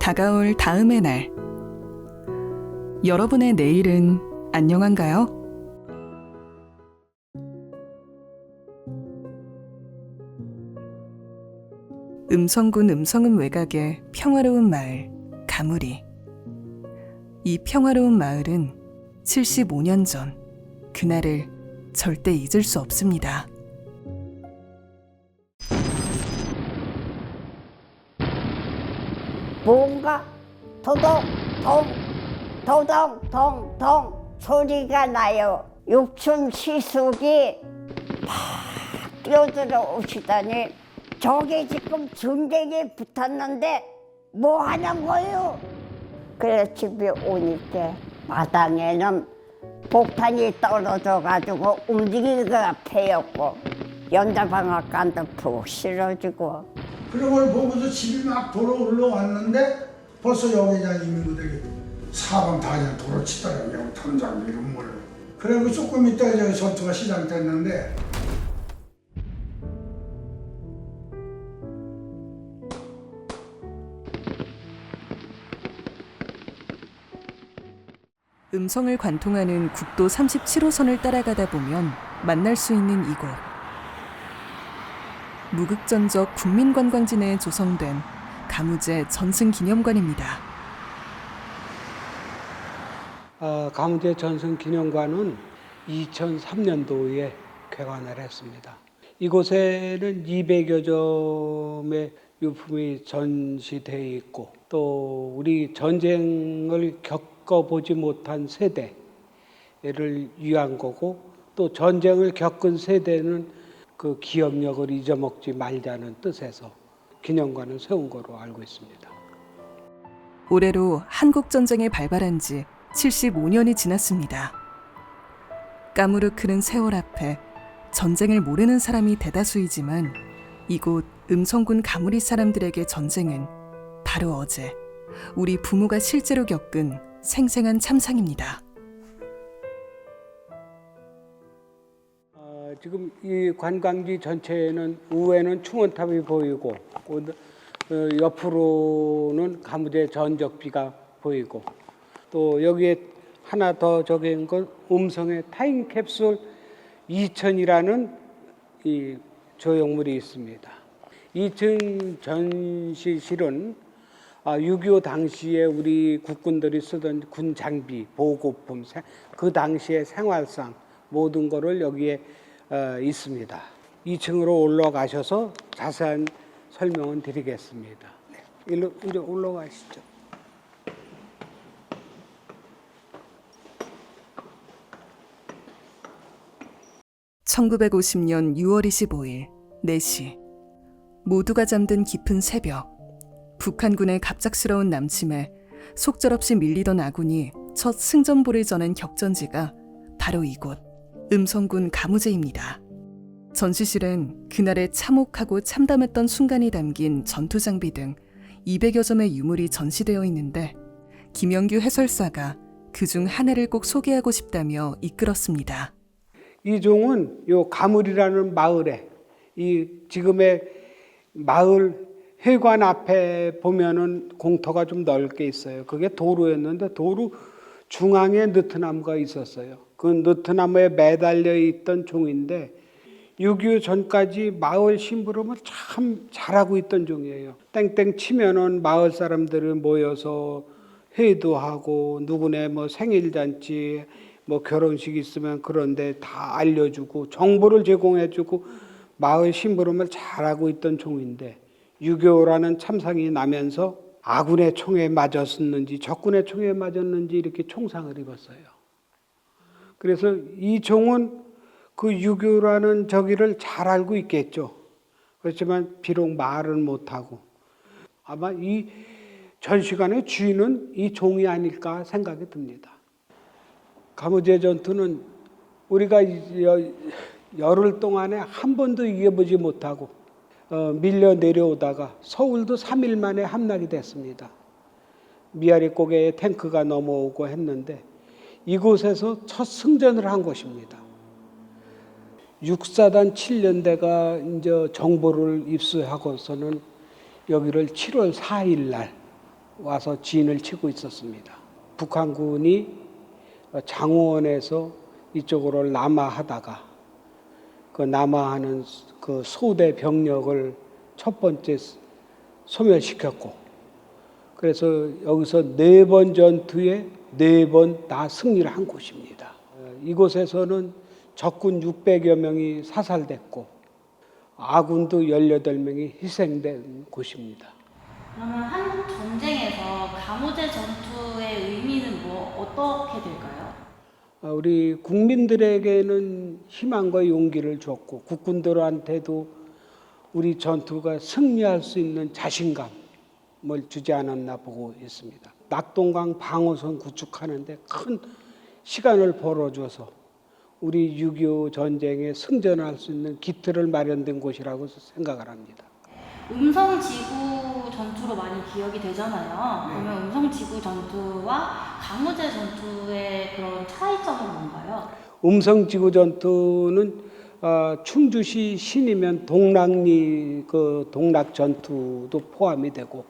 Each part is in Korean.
다가올 다음의 날. 여러분의 내일은 안녕한가요? 음성군 음성읍 외곽의 평화로운 마을 가무리. 이 평화로운 마을은 75년 전 그날을 절대 잊을 수 없습니다. 뭔가 도동동동동 소리가 나요. 육춘 시숙이 막 뛰어들어 오시다니 저게 지금 전쟁에 붙었는데 뭐 하는 거요? 그래 집에 오니까 마당에는 폭탄이 떨어져 가지고 움직이기가 패였고 연자방앗간도 푹 실어지고. 그런 걸 보고서 집이 막 돌아 올라왔는데 벌써 여기자 이민구들이 사방 다 그냥 도로 치더라고요. 탐장 이런 걸. 그리고 조금 있다 이제 전투가 시작됐는데 음성을 관통하는 국도 37호선을 따라가다 보면 만날 수 있는 이곳. 무극전적 국민관광지 내에 조성된 가무제 전승기념관입니다. 가무제 전승기념관은 2003년도에 개관을 했습니다. 이곳에는 200여 점의 유품이 전시되어 있고 또 우리 전쟁을 겪어보지 못한 세대를 위한 거고 또 전쟁을 겪은 세대는 그 기억력을 잊어먹지 말자는 뜻에서 기념관을 세운 거로 알고 있습니다. 올해로 한국전쟁이 발발한 지 75년이 지났습니다. 까무르크는 세월 앞에 전쟁을 모르는 사람이 대다수이지만 이곳 음성군 가무리 사람들에게 전쟁은 바로 어제 우리 부모가 실제로 겪은 생생한 참상입니다. 지금 이 관광지 전체에는 우회는 충원탑이 보이고 옆으로는 가무제 전적비가 보이고 또 여기에 하나 더 적은 건 음성의 타임캡슐 2000이라는 이 조형물이 있습니다. 2000 전시실은 6.25 당시에 우리 국군들이 쓰던 군 장비, 보급품, 그 당시의 생활상 모든 거를 여기에 있습니다. 2층으로 올라가셔서 자세한 설명은 드리겠습니다. 일로 이제 올라가시죠. (1950년 6월 25일) 4시. 모두가 잠든 깊은 새벽. 북한군의 갑작스러운 남침에 속절없이 밀리던 아군이 첫 승전보를 저는 격전지가 바로 이곳 음성군 가무제입니다. 전시실엔 그날의 참혹하고 참담했던 순간이 담긴 전투장비 등 200여 점의 유물이 전시되어 있는데 김영규 해설사가 그중 하나를 꼭 소개하고 싶다며 이끌었습니다. 이 종은 요 가물이라는 마을에 이 지금의 마을 회관 앞에 보면은 공터가 좀 넓게 있어요. 그게 도로였는데 도로 중앙에 느트나무가 있었어요. 그 느트나무에 매달려 있던 종인데 6.25 전까지 마을 심부름을 참 잘하고 있던 종이에요. 땡땡 치면은 마을 사람들을 모여서 회의도 하고 누구네 뭐 생일잔치 뭐 결혼식 있으면 그런데 다 알려주고 정보를 제공해주고 마을 심부름을 잘하고 있던 종인데 6.25라는 참상이 나면서 아군의 총에 맞았는지 적군의 총에 맞았는지 이렇게 총상을 입었어요. 그래서 이 종은 그 6.25라는 저기를 잘 알고 있겠죠. 그렇지만 비록 말은 못하고 아마 이 전시관의 주인은 이 종이 아닐까 생각이 듭니다. 가무제 전투는 우리가 열흘 동안에 한 번도 이겨보지 못하고 밀려 내려오다가 서울도 3일 만에 함락이 됐습니다. 미아리 고개에 탱크가 넘어오고 했는데 이곳에서 첫 승전을 한 것입니다. 육사단 7년대가 이제 정보를 입수하고서는 여기를 7월 4일 날 와서 진을 치고 있었습니다. 북한군이 장호원에서 이쪽으로 남하하다가 그 남하하는 그 소대 병력을 첫 번째 소멸시켰고, 그래서 여기서 4번 전투에 4번 다 승리를 한 곳입니다. 이곳에서는 적군 600여 명이 사살됐고 아군도 18명이 희생된 곳입니다. 그러면 한국 전쟁에서 가무제 전투의 의미는 어떻게 될까요? 우리 국민들에게는 희망과 용기를 줬고 국군들한테도 우리 전투가 승리할 수 있는 자신감을 주지 않았나 보고 있습니다. 낙동강 방어선 구축하는데 큰 시간을 벌어줘서 우리 6.25 전쟁에 승전할 수 있는 기틀을 마련된 곳이라고 생각을 합니다. 음성지구 전투로 많이 기억이 되잖아요. 그러면 음성지구 전투와 가무제 전투의 그런 차이점은 뭔가요? 음성지구 전투는 충주시 신이면 동락리 그 동락 전투도 포함이 되고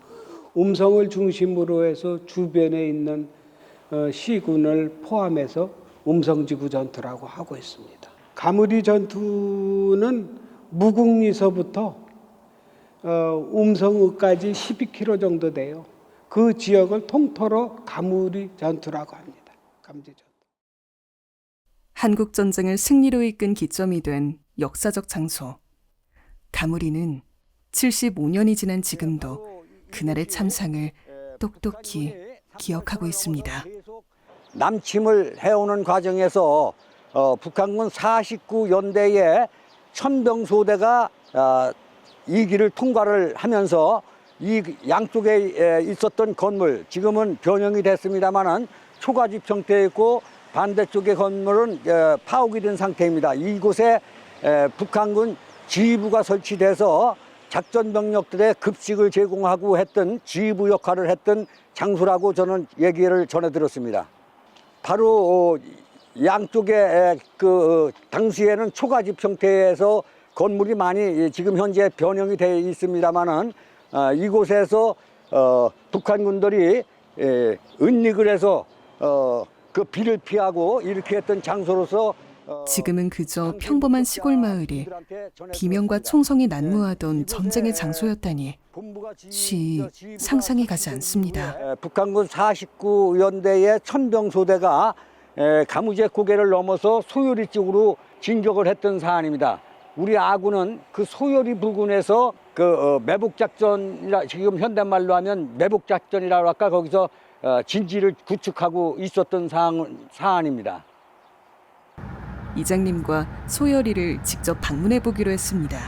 음성을 중심으로 해서 주변에 있는 시군을 포함해서 음성지구 전투라고 하고 있습니다. 가무리 전투는 무궁리서부터 음성읍까지 12km 정도 돼요. 그 지역을 통틀어 가무리 전투라고 합니다. 가무리 전투. 한국 전쟁을 승리로 이끈 기점이 된 역사적 장소. 가무리는 75년이 지난 지금도 그날의 참상을 똑똑히 기억하고 있습니다. 남침을 해오는 과정에서 북한군 49연대의 천병소대가 이 길을 통과를 하면서 이 양쪽에 있었던 건물, 지금은 변형이 됐습니다마는 초가집 형태에 있고 반대쪽의 건물은 파옥이 된 상태입니다. 이곳에 북한군 지휘부가 설치돼서 작전 병력들의 급식을 제공하고 했던 지휘부 역할을 했던 장소라고 저는 얘기를 전해 들었습니다. 바로 양쪽에 당시에는 초가집 형태에서 건물이 많이 지금 현재 변형이 되어 있습니다만은 이곳에서 북한군들이 은닉을 해서 그 비를 피하고 이렇게 했던 장소로서 지금은 그저 평범한 시골 마을이 비명과 총성이 난무하던 전쟁의 장소였다니 쉬 상상이 가지 않습니다. 북한군 49연대의 천병소대가 가무제 고개를 넘어서 소요리 쪽으로 진격을 했던 사안입니다. 우리 아군은 그 소요리 부근에서 매복작전이라 지금 현대말로 하면 매복작전이라고 할까 거기서 진지를 구축하고 있었던 사안입니다. 이장님과 소열이를 직접 방문해 보기로 했습니다.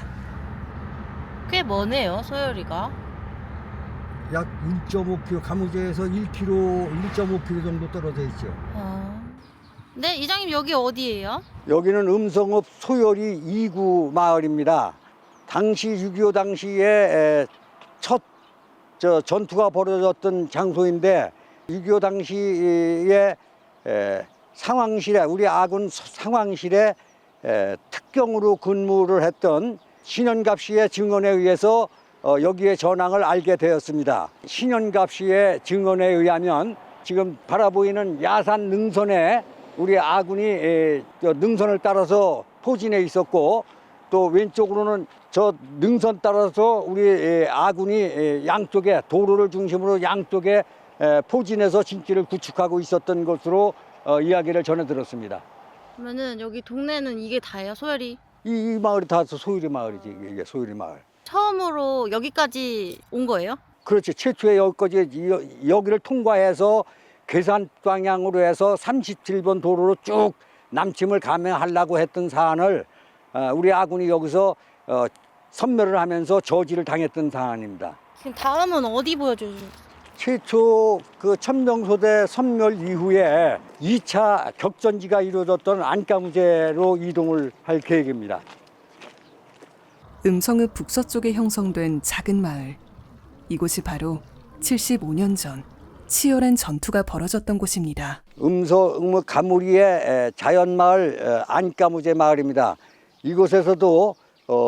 꽤 머네요, 소열이가. 약 1.5km, 가무제에서 1.5km 정도 떨어져 있죠. 네, 이장님 여기 어디예요? 여기는 음성읍 소요리 2구 마을입니다. 당시 6.25 당시에 첫 전투가 벌어졌던 장소인데 6.25 당시에 상황실에 우리 아군 상황실에 특경으로 근무를 했던 신현갑 씨의 증언에 의해서 여기에 전황을 알게 되었습니다. 신현갑 씨의 증언에 의하면 지금 바라보이는 야산 능선에 우리 아군이 능선을 따라서 포진해 있었고 또 왼쪽으로는 저 능선 따라서 우리 아군이 양쪽에 도로를 중심으로 양쪽에 포진해서 진지를 구축하고 있었던 것으로 이야기를 전해 들었습니다. 그러면은 여기 동네는 이게 다예요, 소열이? 이 마을이 다 소유리 마을이지. 이게 소유리 마을. 처음으로 여기까지 온 거예요? 그렇지. 최초에 여기를 통과해서 괴산 방향으로 해서 37번 도로로 쭉 남침을 감행하려고 했던 사안을 우리 아군이 여기서 섬멸을 하면서 저지를 당했던 사안입니다. 지금 다음은 어디 보여주세요? 최초 그 천병소대 섬멸 이후에 2차 격전지가 이루어졌던 안가무제로 이동을 할 계획입니다. 음성읍 북서쪽에 형성된 작은 마을. 이곳이 바로 75년 전 치열한 전투가 벌어졌던 곳입니다. 음성읍 가무리의 자연마을 안가무제 마을입니다. 이곳에서도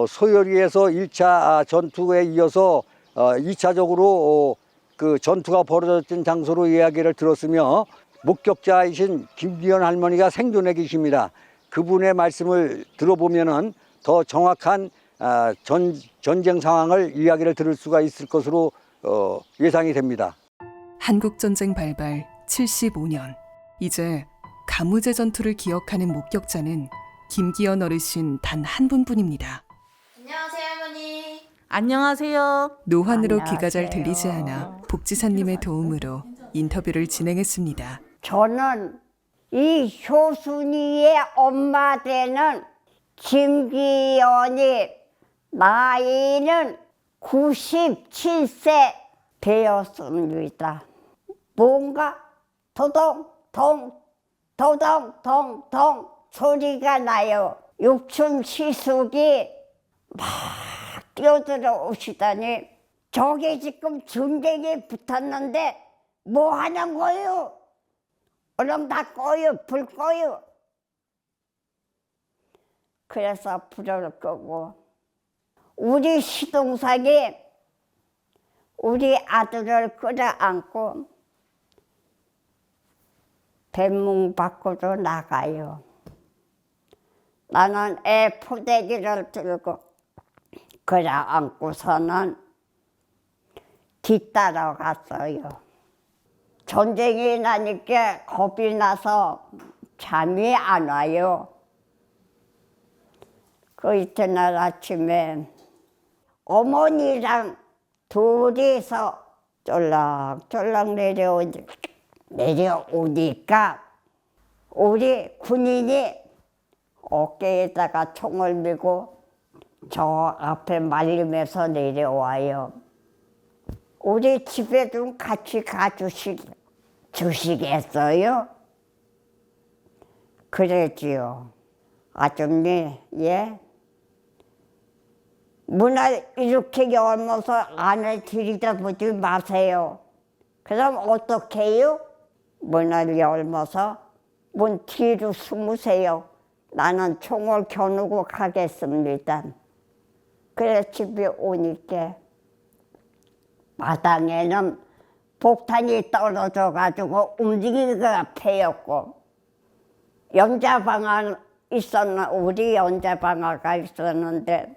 소요리에서 1차 전투에 이어서 2차적으로 그 전투가 벌어졌던 장소로 이야기를 들었으며 목격자이신 김기현 할머니가 생존해 계십니다. 그분의 말씀을 들어보면은 더 정확한 전쟁 상황을 이야기를 들을 수가 있을 것으로 예상이 됩니다. 한국전쟁 발발 75년. 이제 가무제 전투를 기억하는 목격자는 김기현 어르신 단 한 분뿐입니다. 안녕하세요, 할머니. 안녕하세요. 노환으로 귀가 잘 안녕하세요. 들리지 않아 복지사님의 도움으로 인터뷰를 진행했습니다. 저는 이 효순이의 엄마 되는 김기현이 나이는 97세 되었습니다. 뭔가 도동동 소리가 나요. 육춘 시숙이 막 뛰어들어 오시다니 저게 지금 전쟁이 붙었는데 뭐 하는 거요? 얼른 다 꺼요. 불 꺼요. 그래서 불을 끄고 우리 시동생이 우리 아들을 끌어안고 뱃문 밖으로 나가요. 나는 애 포대기를 들고 끌어안고서는 뒤따라갔어요. 전쟁이 나니까 겁이 나서 잠이 안 와요. 그 이튿날 아침에 어머니랑 둘이서 쫄락쫄락 내려오니까 우리 군인이 어깨에다가 총을 메고 저 앞에 말리면서 내려와요. 우리 집에 좀 같이 주시겠어요? 그랬지요. 아줌니, 예? 문을 이렇게 열면서 안을 들여다보지 마세요. 그럼 어떻게 해요? 문을 열면서 문 뒤로 숨으세요. 나는 총을 겨누고 가겠습니다. 그래 집에 오니까 마당에는 폭탄이 떨어져가지고 움직이기가 패였고 우리 연자방아가 있었는데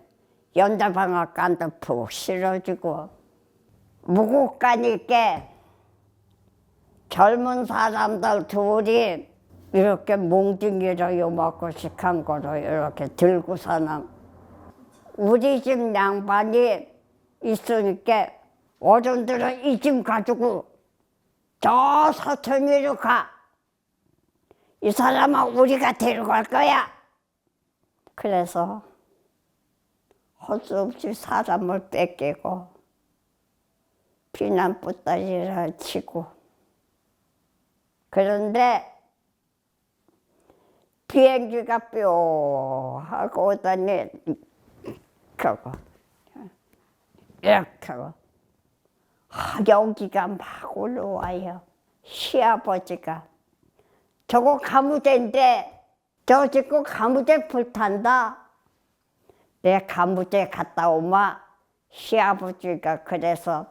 연자방아간도 푹 실어지고 무국가니까 젊은 사람들 둘이 이렇게 몽둥이로 요만큼씩한 거로 이렇게 들고서는 우리 집 양반이 있으니까 어른들은 이 집 가지고 저 서천이로 가. 이 사람은 우리가 데려갈 거야. 그래서 할 수 없이 사람을 뺏기고 피난보따리를 치고 그런데 비행기가 뿅 하고 오더니 그거 이렇게 하고 여기가 막 올라와요. 시아버지가 저거 가무대인데 저 지금 가무대 불탄다. 내 가무대 갔다 오마. 시아버지가 그래서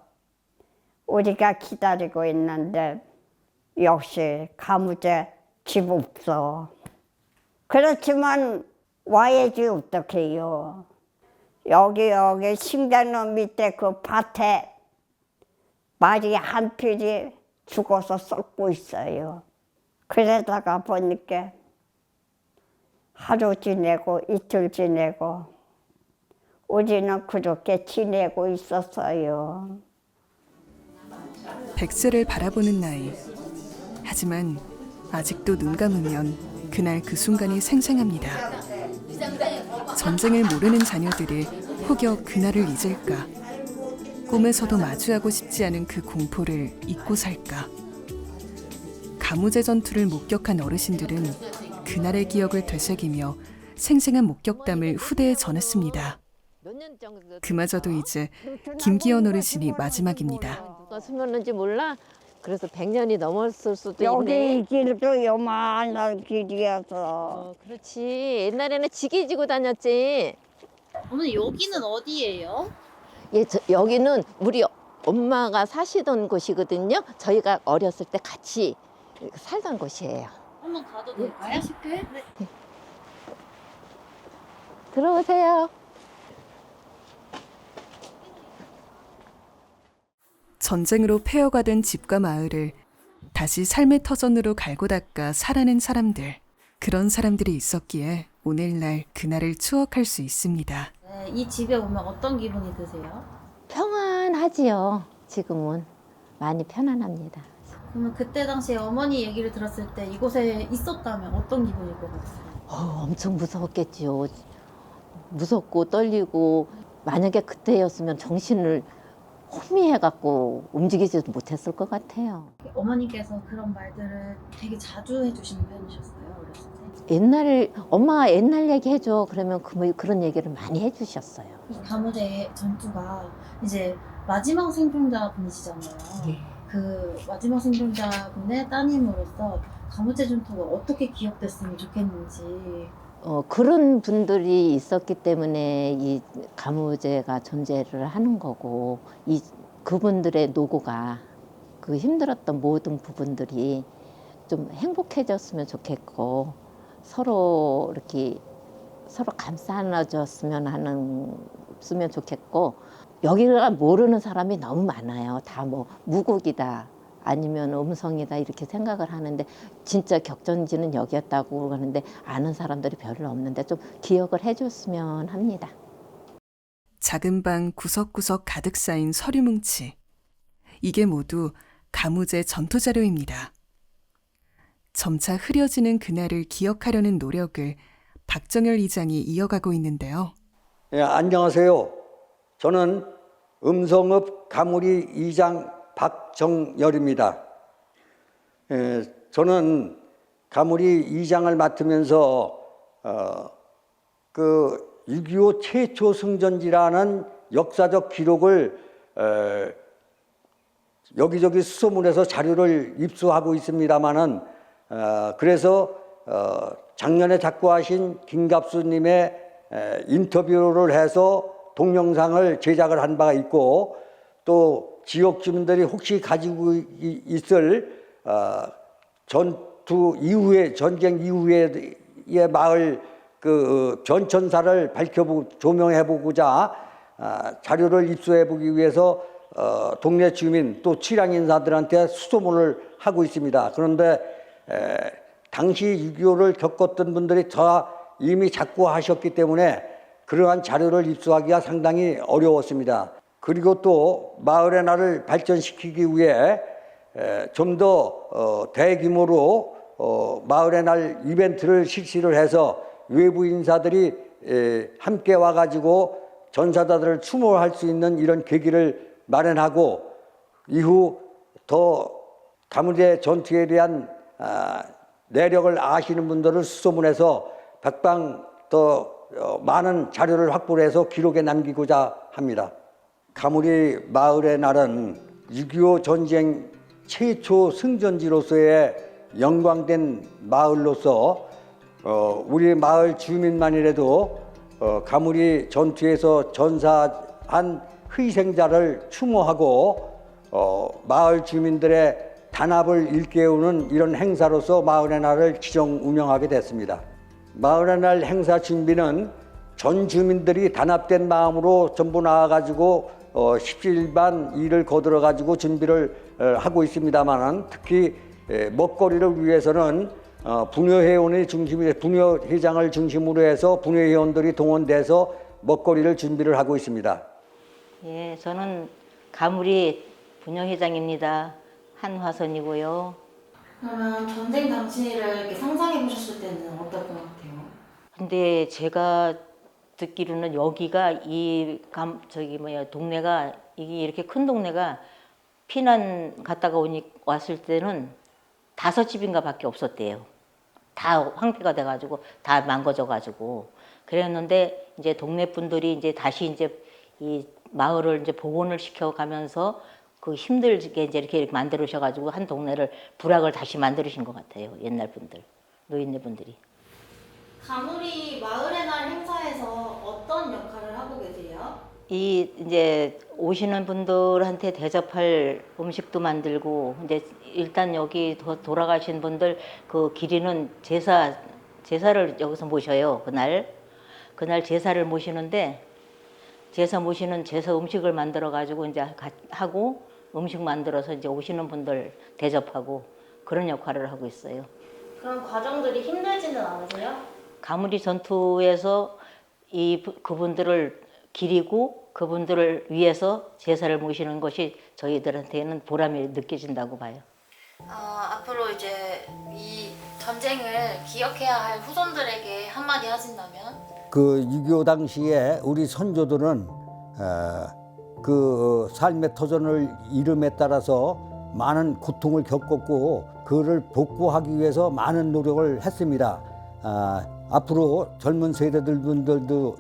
우리가 기다리고 있는데 역시 가무대 집 없어. 그렇지만 와야지 어떡해요. 여기 신장로 밑에 그 밭에 말이 한 필이 죽어서 썩고 있어요. 그러다가 보니까 하루 지내고 이틀 지내고 우리는 그렇게 지내고 있었어요. 100세를 바라보는 나이. 하지만 아직도 눈 감으면 그날 그 순간이 생생합니다. 전쟁을 모르는 자녀들이 혹여 그날을 잊을까? 꿈에서도 마주하고 싶지 않은 그 공포를 잊고 살까? 가무제 전투를 목격한 어르신들은 그날의 기억을 되새기며 생생한 목격담을 후대에 전했습니다. 그마저도 이제 김기현 어르신이 마지막입니다. 누가 숨었는지 몰라. 그래서 100년이 넘었을 수도 여기 있네. 길도 요만한 길이어서 그렇지. 옛날에는 지게 지고 다녔지. 어머니 여기는 어디예요? 예, 여기는 우리 엄마가 사시던 곳이거든요. 저희가 어렸을 때 같이 살던 곳이에요. 한번 가도 될까요? 쉽게? 네. 들어오세요. 전쟁으로 폐허가 된 집과 마을을 다시 삶의 터전으로 갈고 닦아 살아낸 사람들. 그런 사람들이 있었기에 오늘날 그날을 추억할 수 있습니다. 네, 이 집에 오면 어떤 기분이 드세요? 평안하지요. 지금은 많이 편안합니다. 그러면 그때 당시에 어머니 얘기를 들었을 때 이곳에 있었다면 어떤 기분일 것 같아요? 엄청 무서웠겠지요. 무섭고 떨리고 만약에 그때였으면 정신을 혼미해갖고 움직이지도 못했을 것 같아요. 어머니께서 그런 말들을 되게 자주 해주시는 편이셨어요, 어렸을 때? 엄마가 옛날 얘기 해줘. 그러면 그런 얘기를 많이 해주셨어요. 이 가무제 전투가 이제 마지막 생존자분이시잖아요. 그 마지막 생존자분의 따님으로서 가무제 전투가 어떻게 기억됐으면 좋겠는지. 그런 분들이 있었기 때문에 이 가무제가 존재를 하는 거고, 그분들의 노고가 그 힘들었던 모든 부분들이 좀 행복해졌으면 좋겠고, 서로 감싸 안아줬으면 좋겠고, 여기가 모르는 사람이 너무 많아요. 다 뭐 무국이다 아니면 음성이다 이렇게 생각을 하는데, 진짜 격전지는 여기였다고 하는데 아는 사람들이 별로 없는데 좀 기억을 해줬으면 합니다. 작은 방 구석구석 가득 쌓인 서류 뭉치. 이게 모두 가무제 전투 자료입니다. 점차 흐려지는 그날을 기억하려는 노력을 박정열 이장이 이어가고 있는데요. 예, 안녕하세요. 저는 음성읍 가무리 이장 박정열입니다. 저는 가무리 이장을 맡으면서 그 6.25 최초 승전지라는 역사적 기록을 여기저기 수소문해서 자료를 입수하고 있습니다마는 그래서 작년에 작고하신 김갑수님의 인터뷰를 해서 동영상을 제작을 한 바가 있고, 또 지역 주민들이 혹시 가지고 있을 전투 이후에, 전쟁 이후의 마을 그 변천사를 조명해보고자 자료를 입수해보기 위해서 동네 주민 또 취량 인사들한테 수소문을 하고 있습니다. 그런데 당시 6.25를 겪었던 분들이 다 이미 작고하셨기 때문에 그러한 자료를 입수하기가 상당히 어려웠습니다. 그리고 또 마을의 날을 발전시키기 위해 좀 더 대규모로 마을의 날 이벤트를 실시를 해서 외부 인사들이 함께 와가지고 전사자들을 추모할 수 있는 이런 계기를 마련하고, 이후 더 가무제 전투에 대한 내력을 아시는 분들을 수소문해서 백방 더 많은 자료를 확보를 해서 기록에 남기고자 합니다. 가무리 마을의 날은 6.25 전쟁 최초 승전지로서의 영광된 마을로서 우리 마을 주민만이라도 가무리 전투에서 전사한 희생자를 추모하고 마을 주민들의 단합을 일깨우는 이런 행사로서 마을의 날을 지정 운영하게 됐습니다. 마을의 날 행사 준비는 전 주민들이 단합된 마음으로 전부 나와가지고 십시일반 일을 거들어가지고 준비를 하고 있습니다만, 특히 먹거리를 위해서는 분여회장을 중심으로 해서 분여회원들이 동원돼서 먹거리를 준비를 하고 있습니다. 예, 저는 가무리 분여회장입니다. 한화선이고요. 그러면 전쟁 당시를 이렇게 상상해 보셨을 때는 어떨 것 같아요? 근데 제가 듣기로는 여기가 동네가 이게 이렇게 큰 동네가 피난 갔다가 왔을 때는 5집인가 밖에 없었대요. 다 황폐가 돼가지고 다 망가져가지고 그랬는데, 이제 동네 분들이 이제 다시 이제 이 마을을 이제 복원을 시켜가면서 그 힘들게 이제 이렇게 만들으셔가지고 한 동네를 부락을 다시 만들으신 것 같아요. 옛날 분들, 노인네 분들이. 가무리 마을의 날 행사에서 어떤 역할을 하고 계세요? 이제 오시는 분들한테 대접할 음식도 만들고 이제 일단 여기 돌아가신 분들 그 기리는 제사를 여기서 모셔요. 그날 제사를 모시는데 제사 모시는 제사 음식을 만들어 가지고 이제 하고 음식 만들어서 이제 오시는 분들 대접하고 그런 역할을 하고 있어요. 그런 과정들이 힘들지는 않으세요? 가무리 전투에서 그분들을 기리고 그분들을 위해서 제사를 모시는 것이 저희들한테는 보람이 느껴진다고 봐요. 앞으로 이제 이 전쟁을 기억해야 할 후손들에게 한마디 하신다면? 그 6.25 당시에 우리 선조들은 그 삶의 터전을 이름에 따라서 많은 고통을 겪었고 그를 복구하기 위해서 많은 노력을 했습니다. 앞으로 젊은 세대들도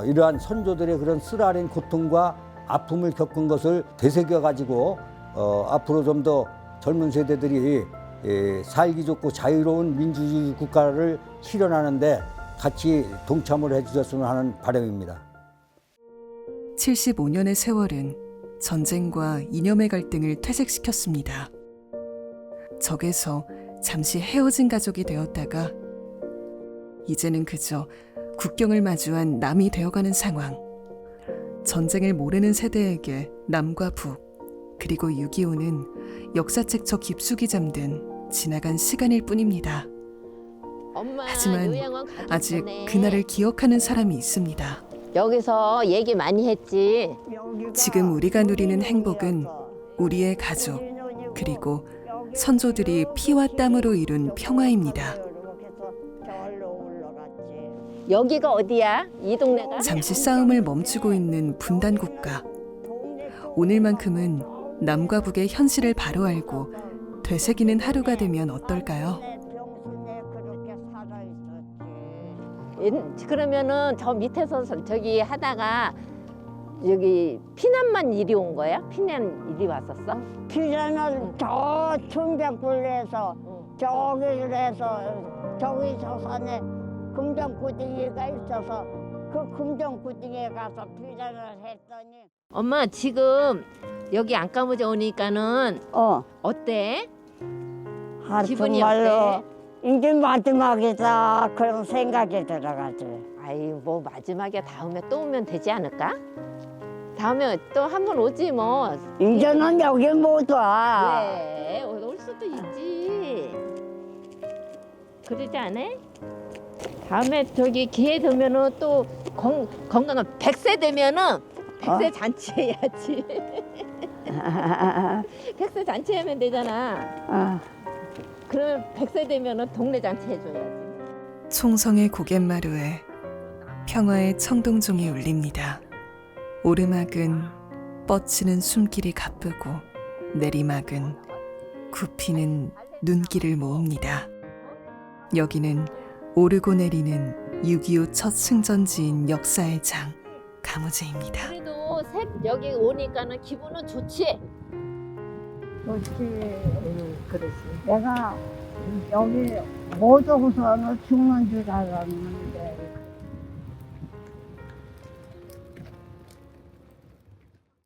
이러한 선조들의 그런 쓰라린 고통과 아픔을 겪은 것을 되새겨 가지고 앞으로 좀 더 젊은 세대들이 살기 좋고 자유로운 민주주의 국가를 실현하는데 같이 동참을 해주셨으면 하는 바람입니다. 75년의 세월은 전쟁과 이념의 갈등을 퇴색시켰습니다. 적에서 잠시 헤어진 가족이 되었다가 이제는 그저 국경을 마주한 남이 되어가는 상황. 전쟁을 모르는 세대에게 남과 북, 그리고 6.25는 역사책 저 깊숙이 잠든 지나간 시간일 뿐입니다. 엄마, 하지만 요양원 가기 아직 전에 그날을 기억하는 사람이 있습니다. 여기서 얘기 많이 했지. 지금 우리가 누리는 행복은 우리의 가족, 그리고 선조들이 피와 땀으로 이룬 평화입니다. 여기가 어디야? 이 동네가? 잠시 싸움을 멈추고 있는 분단 국가. 오늘만큼은 남과 북의 현실을 바로 알고 되새기는 하루가 되면 어떨까요? 그러면은 저 밑에서 저기 하다가 여기 피난만 이리 온 거야? 피난 이리 왔었어? 피자는 저 춘백굴에서 저기를 해서 저기 저 산에 금정구덩이가 있어서 그 금정구덩이에 가서 피자를 했더니 엄마 지금 여기 안까무제 오니까는 어때? 기분이 정말로 어때? 이제 마지막이다 그런 생각이 들어가지. 아이 뭐 마지막에 다음에 또 오면 되지 않을까? 다음에 또 한 번 오지 뭐. 이제는 여기 못 와. 왜? 올 수도 있지. 그러지 않아? 다음에 저기 기회 되면은 또 건강한 100세 되면은 100세 잔치 해야지. 100세 잔치 하면 되잖아. 그러면 100세 되면은 동네 잔치 해줘야지. 총성의 고갯마루에 평화의 청동종이 울립니다. 오르막은 뻗치는 숨길이 가쁘고 내리막은 굽히는 눈길을 모읍니다. 여기는 오르고 내리는 6.25 첫 승전지인 역사의 장 가무제입니다. 그래도 여기 오니까는 기분은 좋지? 그렇지. 그렇지. 내가 여기 못 오고서는 죽는 줄 알았는데